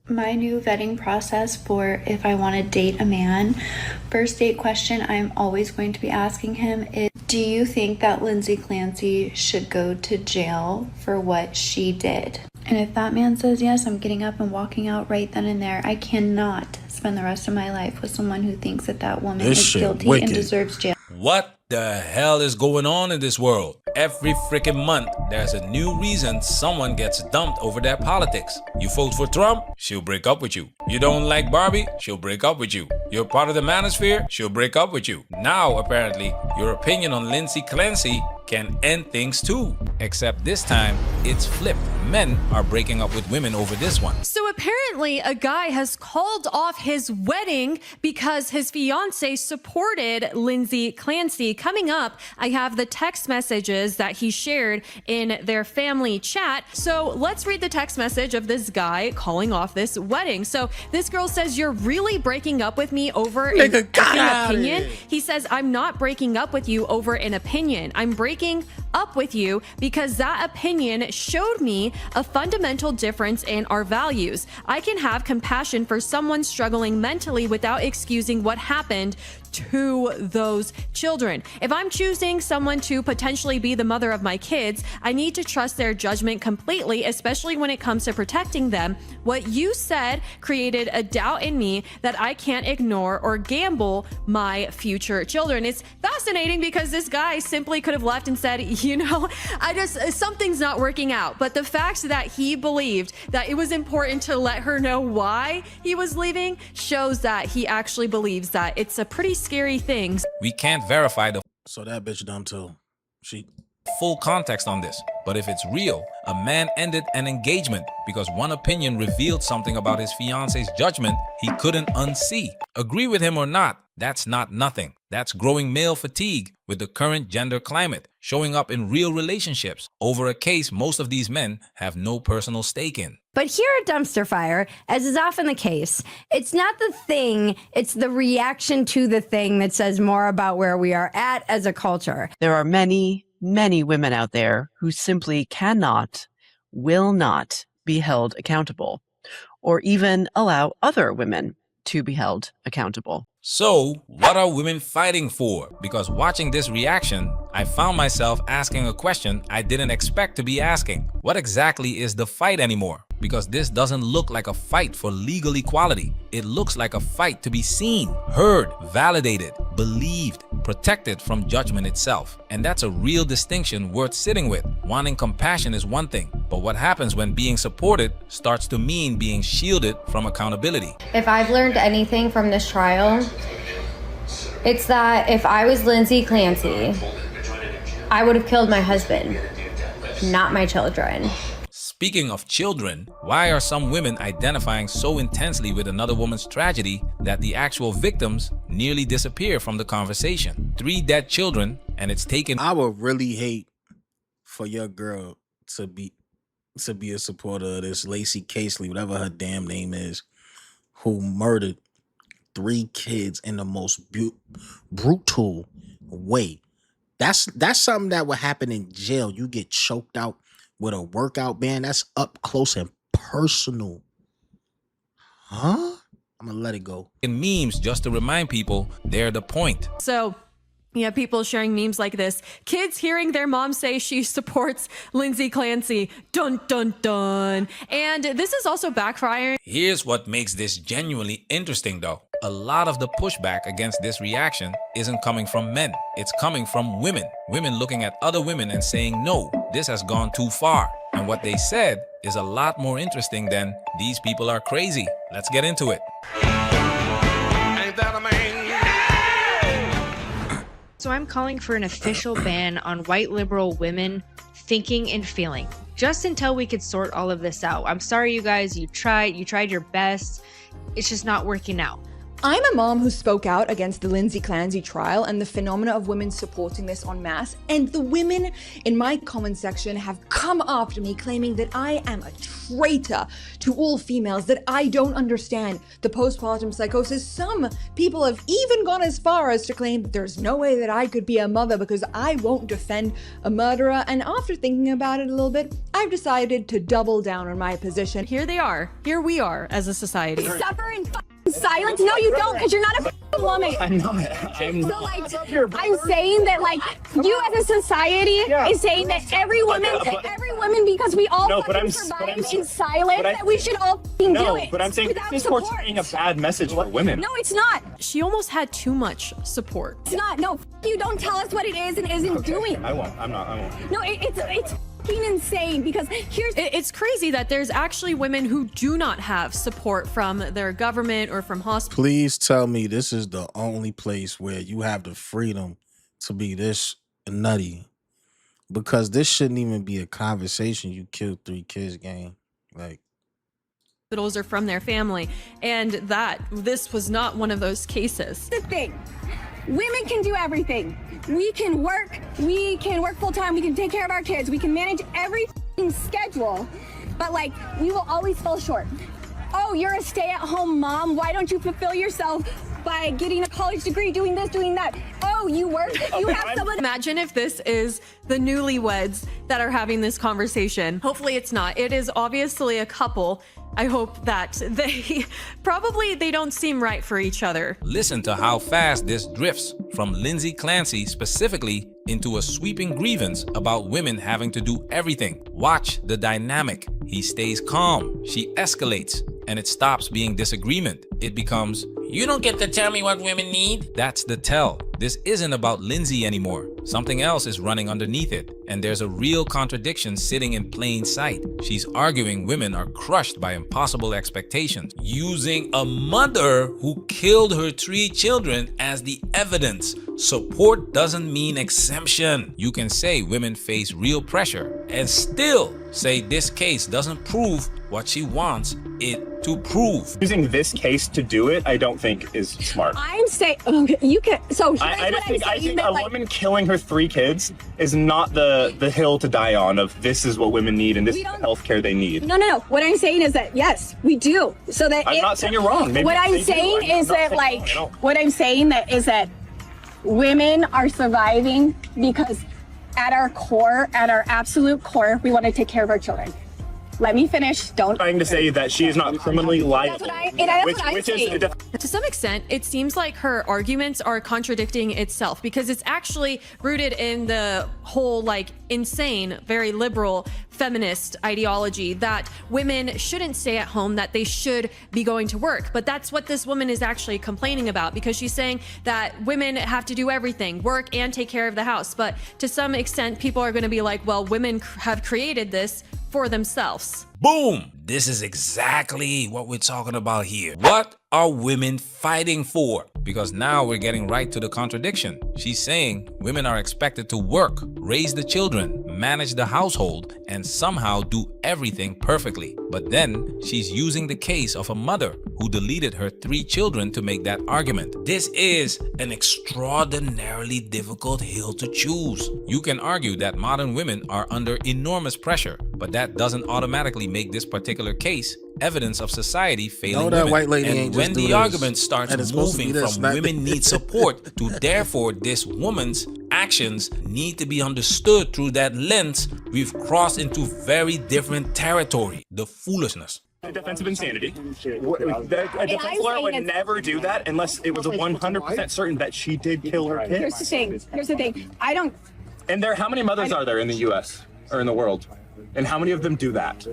My new vetting process for if I want to date a man, first date question I'm always going to be asking him is, do you think that Lindsay Clancy should go to jail for what she did? And if that man says yes, I'm getting up and walking out right then and there. I cannot spend the rest of my life with someone who thinks that that woman is guilty and deserves jail. What the hell is going on in this world? Every freaking month, there's a new reason someone gets dumped over their politics. You vote for Trump, she'll break up with you. You don't like Barbie, she'll break up with you. You're part of the manosphere, she'll break up with you. Now, apparently, your opinion on Lindsay Clancy can end things too. Except this time, it's flipped. Men are breaking up with women over this one. So apparently a guy has called off his wedding because his fiance supported Lindsay Clancy. Coming up, I have the text messages that he shared in their family chat. So let's read the text message of this guy calling off this wedding. So this girl says, "You're really breaking up with me over an opinion?" He says, "I'm not breaking up with you over an opinion. I'm breaking up with you because that opinion showed me a fundamental difference in our values. I can have compassion for someone struggling mentally without excusing what happened to those children. If I'm choosing someone to potentially be the mother of my kids, I need to trust their judgment completely, especially when it comes to protecting them. What you said created a doubt in me that I can't ignore or gamble my future children." It's fascinating because this guy simply could have left and said, you know, something's not working out. But the fact that he believed that it was important to let her know why he was leaving shows that he actually believes that it's a pretty scary thing. We can't verify the So that bitch dumb too. She full context on this, but if it's real, a man ended an engagement because one opinion revealed something about his fiance's judgment he couldn't unsee. Agree with him or not, that's not nothing. That's growing male fatigue with the current gender climate, showing up in real relationships over a case most of these men have no personal stake in. But here at Dumpster Fire, as is often the case, it's not the thing, it's the reaction to the thing that says more about where we are at as a culture. There are many, many women out there who simply cannot, will not be held accountable, or even allow other women to be held accountable. So, what are women fighting for? Because watching this reaction, I found myself asking a question I didn't expect to be asking. What exactly is the fight anymore? Because this doesn't look like a fight for legal equality. It looks like a fight to be seen, heard, validated, believed, protected from judgment itself. And that's a real distinction worth sitting with. Wanting compassion is one thing, but what happens when being supported starts to mean being shielded from accountability? If I've learned anything from this trial, it's that if I was Lindsay Clancy, I would have killed my husband, not my children. Speaking of children, why are some women identifying so intensely with another woman's tragedy that the actual victims nearly disappear from the conversation? 3 dead children, and it's taken. I would really hate for your girl to be a supporter of this Lacey Casely, whatever her damn name is, who murdered 3 kids in the most brutal way. That's something that would happen in jail. You get choked out with a workout band. That's up close and personal. Huh? I'm gonna let it go. In memes just to remind people they're the point. So yeah, people sharing memes like this. Kids hearing their mom say she supports Lindsay Clancy. Dun, dun, dun. And this is also backfiring. Here's what makes this genuinely interesting though. A lot of the pushback against this reaction isn't coming from men. It's coming from women. Women looking at other women and saying, no, this has gone too far. And what they said is a lot more interesting than these people are crazy. Let's get into it. Ain't that a man? So I'm calling for an official ban on white liberal women thinking and feeling, just until we could sort all of this out. I'm sorry, you guys, you tried your best. It's just not working out. I'm a mom who spoke out against the Lindsay Clancy trial and the phenomena of women supporting this en masse, and the women in my comment section have come after me claiming that I am a traitor to all females, that I don't understand the postpartum psychosis. Some people have even gone as far as to claim that there's no way that I could be a mother because I won't defend a murderer, and after thinking about it a little bit, I've decided to double down on my position. Here they are. Here we are as a society. Suffer in silence? No, you don't, because you're not a woman. I'm not. So, like, I'm saying that, like, you as a society is saying that every woman, because we all survive in silence, that we should all do it. But I'm saying this court's sending a bad message for women. No, it's not. She almost had too much support. It's not. No, you don't tell us what it is and isn't doing. I won't. I'm not. I won't. No, it's insane, because it's crazy that there's actually women who do not have support from their government or from hospitals. Please tell me this is the only place where you have the freedom to be this nutty, because this shouldn't even be a conversation. You killed 3 kids game. Like, Or from their family, and that this was not one of those cases. the thing. Women can do everything. We can work full time, we can take care of our kids, we can manage every schedule, but like, we will always fall short. Oh, you're a stay-at-home mom, why don't you fulfill yourself by getting a college degree, doing this, doing that? Oh, you work, you have someone. Imagine if this is the newlyweds that are having this conversation. Hopefully it's not. It is obviously a couple. I hope that they don't seem right for each other. Listen to how fast this drifts from Lindsay Clancy specifically into a sweeping grievance about women having to do everything. Watch the dynamic. He stays calm. She escalates, and it stops being disagreement. It becomes, "You don't get to tell me what women need." That's the tell. This isn't about Lindsay anymore. Something else is running underneath it, and there's a real contradiction sitting in plain sight. She's arguing women are crushed by impossible expectations, using a mother who killed her 3 children as the evidence. Support doesn't mean exemption. You can say women face real pressure and still say this case doesn't prove what she wants it to prove. Using this case to do it, I don't think is smart. I'm saying, okay, you can, so I think a woman killing her 3 kids is not the hill to die on of this is what women need and this is the healthcare they need. No. What I'm saying is that, yes, we do. So that I'm not saying you're wrong. Maybe what I'm saying is that, like, what I'm saying that is that women are surviving because at our core, at our absolute core, we want to take care of our children. Let me finish. Don't. I'm trying to say that she is not criminally liable. That's what I'm saying. To some extent, it seems like her arguments are contradicting itself, because it's actually rooted in the whole, like, insane, very liberal feminist ideology that women shouldn't stay at home, that they should be going to work. But that's what this woman is actually complaining about, because she's saying that women have to do everything, work and take care of the house. But to some extent, people are going to be like, well, women have created this for themselves. Boom! This is exactly what we're talking about here. What are women fighting for? Because now we're getting right to the contradiction. She's saying women are expected to work, raise the children, manage the household, and somehow do everything perfectly. But then she's using the case of a mother who deleted her 3 children to make that argument. This is an extraordinarily difficult hill to choose. You can argue that modern women are under enormous pressure, but that doesn't automatically make this particular case evidence of society failing that women. white lady And ain't when just do the this. argument starts And it's supposed to moving be this, from not women need support to therefore this woman's actions need to be understood through that lens, we've crossed into very different territory. The foolishness. A defense of insanity. A defense lawyer would never do that unless it was 100% certain that she did kill her kids. Here's the thing. I don't. And how many mothers are there in the U.S. or in the world? And how many of them do that?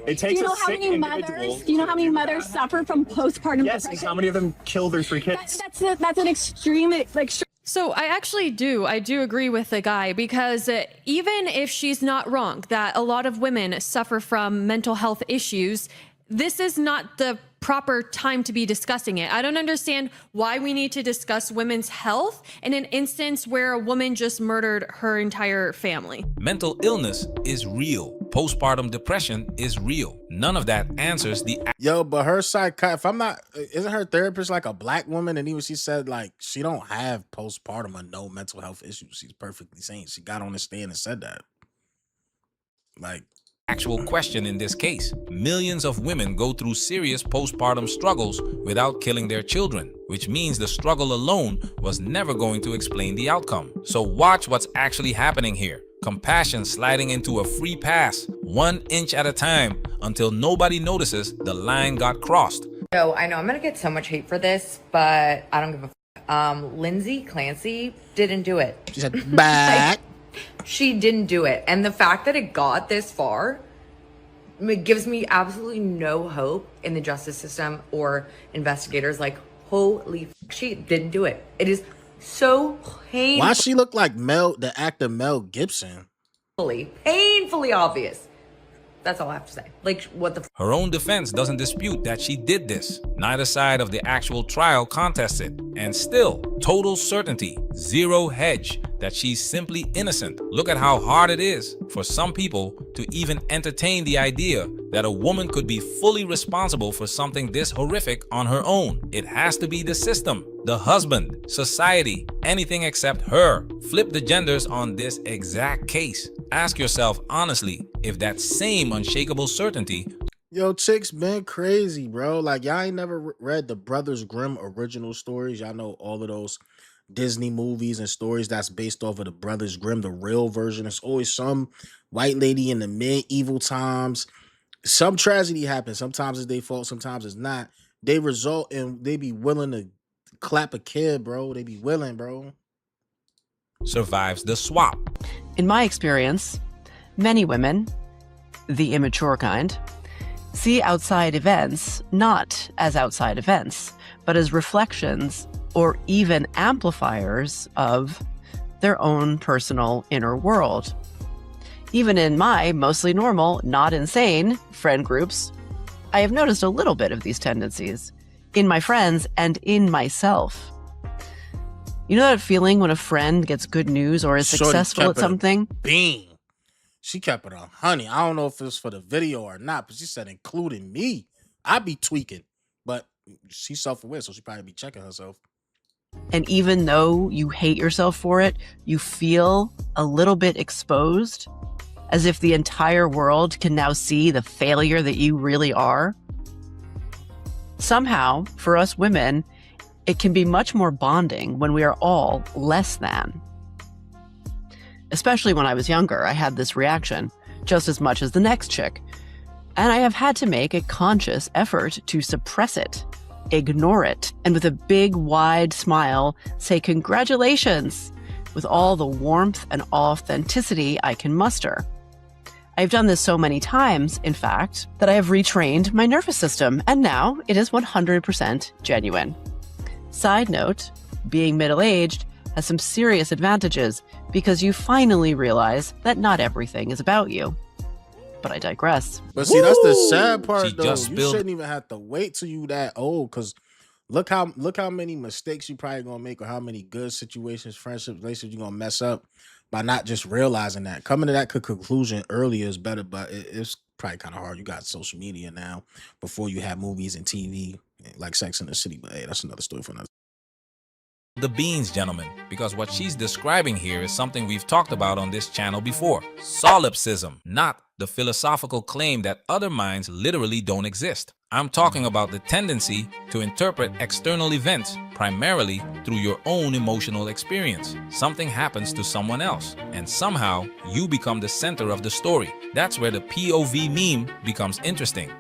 It takes Do you know a how sick many individual. mothers? Do you know how many mothers suffer from postpartum Yes, and depression? how many of them kill their 3 kids? That's an extreme, like. So I do agree with the guy, because even if she's not wrong that a lot of women suffer from mental health issues, this is not the proper time to be discussing it. I don't understand why we need to discuss women's health in an instance where a woman just murdered her entire family. Mental illness is real. Postpartum depression is real. None of that answers the... Yo, but her if I'm not, isn't her therapist like a black woman? And even she said like she don't have postpartum or no mental health issues. She's perfectly sane. She got on the stand and said that. Like, actual question in this case. Millions of women go through serious postpartum struggles without killing their children, which means the struggle alone was never going to explain the outcome. So watch what's actually happening here. Compassion sliding into a free pass, 1 inch at a time, until nobody notices the line got crossed. So I know I'm gonna get so much hate for this, but I don't give a f. Lindsay Clancy didn't do it. She said back. She didn't do it. And the fact that it got this far, it gives me absolutely no hope in the justice system or investigators. Like, holy f, she didn't do it. It is so painful. Why she look like the actor Mel Gibson? Painfully obvious. That's all I have to say. Like, what the f? Her own defense doesn't dispute that she did this. Neither side of the actual trial contests it. And still, total certainty, zero hedge, that she's simply innocent. Look at how hard it is for some people to even entertain the idea that a woman could be fully responsible for something this horrific on her own. It has to be the system, the husband, society, anything except her. Flip the genders on this exact case. Ask yourself honestly if that same unshakable certainty... Yo, chicks been crazy, bro. Like, y'all ain't never read the Brothers Grimm original stories. Y'all know all of those Disney movies and stories that's based off of the Brothers Grimm, the real version. It's always some white lady in the medieval times. Some tragedy happens. Sometimes it's their fault, sometimes it's not. They result in, they be willing to clap a kid, bro. They be willing, bro. Survives the swap. In my experience, many women, the immature kind, see outside events not as outside events, but as reflections or even amplifiers of their own personal inner world. Even in my mostly normal, not insane friend groups, I have noticed a little bit of these tendencies in my friends and in myself. You know that feeling when a friend gets good news or is successful at something? Bean. She kept it 100. I don't know if it's for the video or not, but she said including me. I'd be tweaking, but she's self-aware, so she probably be checking herself. And even though you hate yourself for it, you feel a little bit exposed, as if the entire world can now see the failure that you really are. Somehow, for us women, it can be much more bonding when we are all less than. Especially when I was younger, I had this reaction, just as much as the next chick. And I have had to make a conscious effort to suppress it, ignore it, and with a big, wide smile, say congratulations, with all the warmth and authenticity I can muster. I've done this so many times, in fact, that I have retrained my nervous system, and now it is 100% genuine. Side note, being middle-aged has some serious advantages because you finally realize that not everything is about you. But I digress. But see, that's the sad part, She though. just You spilled- shouldn't even have to wait till you that old, because look how many mistakes you probably gonna make, or how many good situations, friendships, relationships you're gonna mess up by not just realizing that. Coming to that conclusion earlier is better, but it's probably kind of hard. You got social media now before you have movies and TV like Sex and the City, but hey, that's another story for another. The beans, gentlemen, because what she's describing here is something we've talked about on this channel before. Solipsism, not the philosophical claim that other minds literally don't exist. I'm talking about the tendency to interpret external events primarily through your own emotional experience. Something happens to someone else, and somehow you become the center of the story. That's where the POV meme becomes interesting.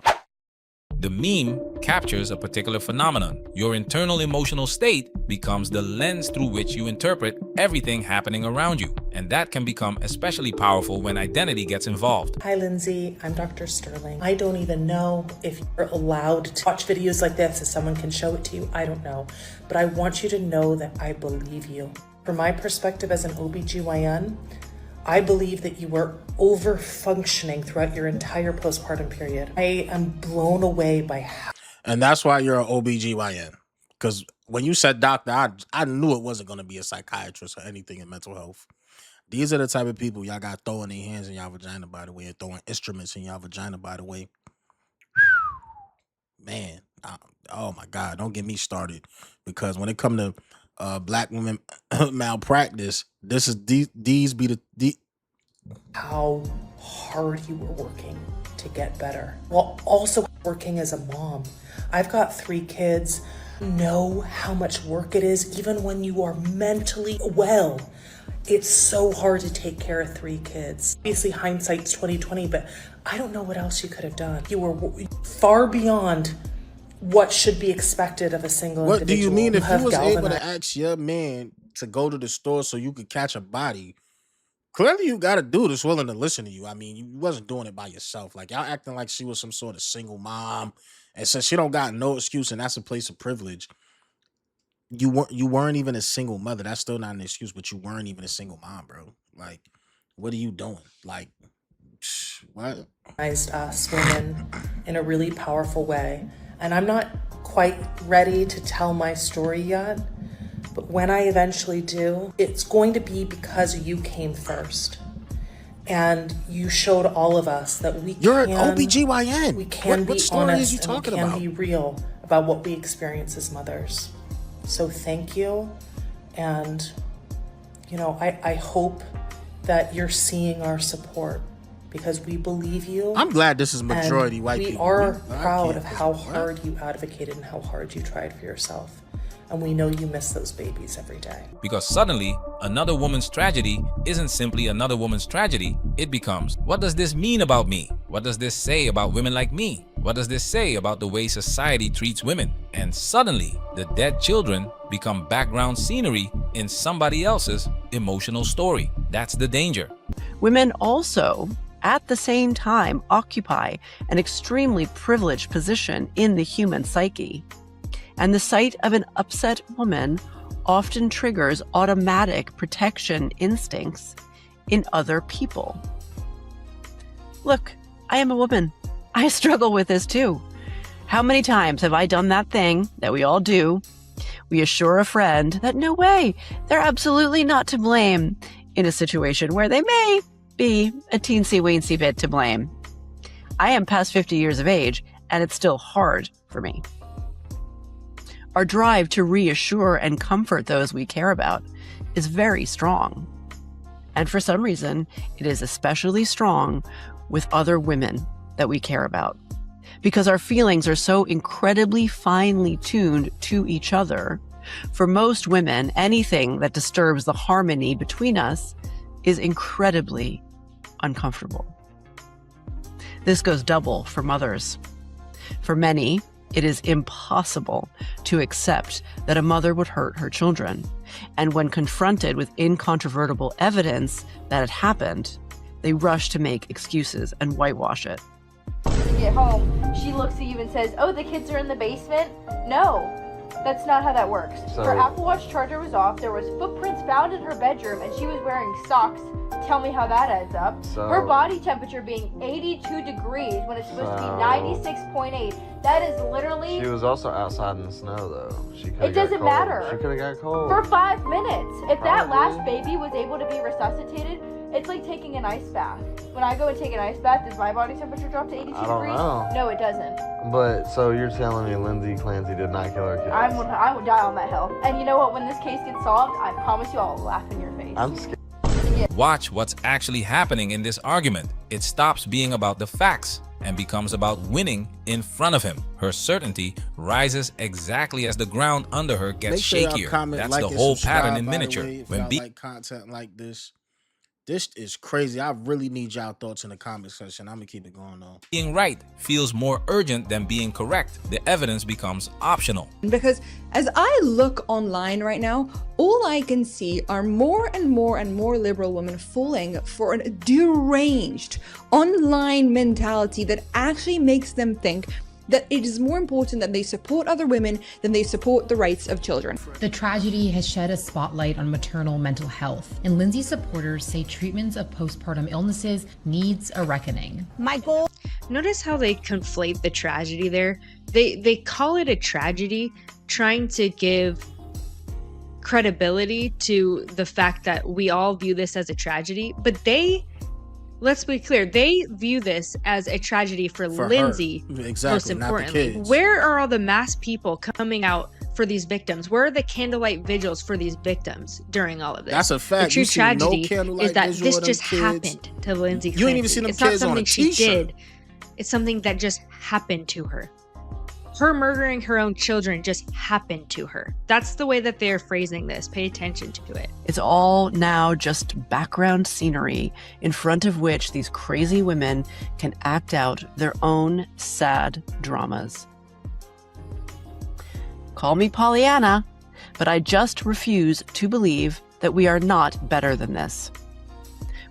The meme captures a particular phenomenon. Your internal emotional state becomes the lens through which you interpret everything happening around you. And that can become especially powerful when identity gets involved. Hi Lindsay, I'm Dr. Sterling. I don't even know if you're allowed to watch videos like this, if someone can show it to you, I don't know. But I want you to know that I believe you. From my perspective as an OBGYN, I believe that you were over functioning throughout your entire postpartum period. I am blown away by how... And that's why you're an OBGYN. Because when you said doctor, I knew it wasn't going to be a psychiatrist or anything in mental health. These are the type of people y'all got throwing their hands in y'all vagina, by the way, and throwing instruments in y'all vagina, by the way. Man, oh my God, don't get me started. Because when it come to black women malpractice, these be the how hard you were working to get better while also working as a mom. I've got 3 kids. Know how much work it is, even when you are mentally well. It's so hard to take care of 3 kids. Obviously, hindsight's 2020, but I don't know what else you could have done. You were far beyond what should be expected of a single What do individual. you mean if you was able to galvanized. ask your man to go to the store so you could catch a body? Clearly, you got a dude that's willing to listen to you. I mean, you wasn't doing it by yourself. Like, y'all acting like she was some sort of single mom, and since she don't got no excuse, and that's a place of privilege. You weren't even a single mother. That's still not an excuse, but you weren't even a single mom, bro. Like, what are you doing? Like, what? Us women in a really powerful way. And I'm not quite ready to tell my story yet, but when I eventually do, it's going to be because you came first. And you showed all of us that You're an OBGYN. We can be what story honest is you talking and we can about? be real about what we experience as mothers. So thank you. And, you know, I hope that you're seeing our support because we believe you. I'm glad this is majority and white we people. We are I proud can't- of how hard you advocated and how hard you tried for yourself. And we know you miss those babies every day. Because suddenly, another woman's tragedy isn't simply another woman's tragedy. It becomes, what does this mean about me? What does this say about women like me? What does this say about the way society treats women? And suddenly, the dead children become background scenery in somebody else's emotional story. That's the danger. Women also, at the same time, occupy an extremely privileged position in the human psyche. And the sight of an upset woman often triggers automatic protection instincts in other people. Look, I am a woman. I struggle with this too. How many times have I done that thing that we all do? We assure a friend that no way, they're absolutely not to blame in a situation where they may be a teensy-weensy bit to blame. I am past 50 years of age, and it's still hard for me. Our drive to reassure and comfort those we care about is very strong. And for some reason, it is especially strong with other women that we care about. Because our feelings are so incredibly finely tuned to each other, for most women, anything that disturbs the harmony between us is incredibly uncomfortable. This goes double for mothers. For many, it is impossible to accept that a mother would hurt her children. And when confronted with incontrovertible evidence that it happened, they rush to make excuses and whitewash it. Get home, she looks at you and says, "Oh, the kids are in the basement." No, that's not how that works. Her Apple Watch charger was off, there was footprints found in her bedroom, and she was wearing socks. Tell me how that adds up. Her body temperature being 82 degrees when it's supposed to be 96.8. That is literally... She was also outside in the snow, though. It doesn't matter. She could have got cold. For 5 minutes. If that last baby was able to be resuscitated, it's like taking an ice bath. When I go and take an ice bath, does my body temperature drop to 82 I don't degrees? know. No, it doesn't. But, so you're telling me Lindsay Clancy did not kill her kids? I would die on that hill. And you know what? When this case gets solved, I promise you I'll laugh in your face. I'm scared. Watch what's actually happening in this argument. It stops being about the facts and becomes about winning in front of him. Her certainty rises exactly as the ground under her gets Make sure y'all shakier. comment, That's like, the and whole subscribe, pattern in by the miniature. way, if When y'all like content like this. This is crazy. I really need y'all thoughts in the comment section. I'm gonna keep it going though. being right feels more urgent than being correct, the evidence becomes optional. Because as I look online right now, all I can see are more and more and more liberal women falling for a deranged online mentality that actually makes them think that it is more important that they support other women than they support the rights of children. The tragedy has shed a spotlight on maternal mental health, and Lindsay supporters say treatments of postpartum illnesses needs a reckoning. My goal. Notice how they conflate the tragedy there. They call it a tragedy, trying to give credibility to the fact that we all view this as a tragedy, but let's be clear, they view this as a tragedy for Lindsay, exactly, most importantly. not the kids. Where are all the mass people coming out for these victims? Where are the candlelight vigils for these victims during all of this? That's a fact. The true You see no tragedy candlelight is that visual this of them just kids. happened to Lindsay Clancy. You ain't even seen them it's not kids on a something she t-shirt. did. It's something that just happened to her. Her murdering her own children just happened to her. That's the way that they're phrasing this. Pay attention to it. It's all now just background scenery in front of which these crazy women can act out their own sad dramas. Call me Pollyanna, but I just refuse to believe that we are not better than this.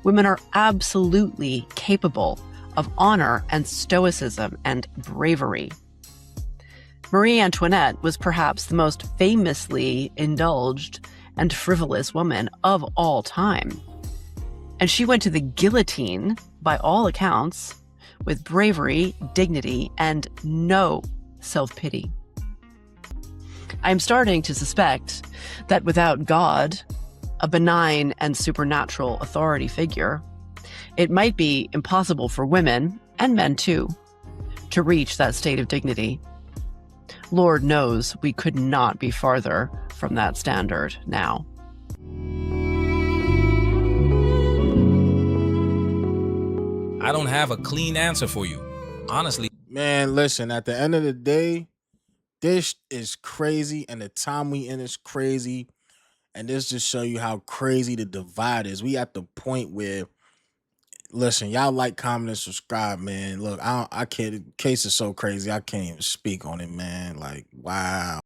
Women are absolutely capable of honor and stoicism and bravery. Marie Antoinette was perhaps the most famously indulged and frivolous woman of all time. And she went to the guillotine, by all accounts, with bravery, dignity, and no self-pity. I'm starting to suspect that without God, a benign and supernatural authority figure, it might be impossible for women, and men too, to reach that state of dignity. Lord knows we could not be farther from that standard now. I don't have a clean answer for you. Honestly, Man, listen, at the end of the day, this is crazy, and the time we in is crazy. And this just show you how crazy the divide is. We at the point where, listen, y'all like, comment, and subscribe, man. Look, I can't. The case is so crazy, I can't even speak on it, man. Like, wow.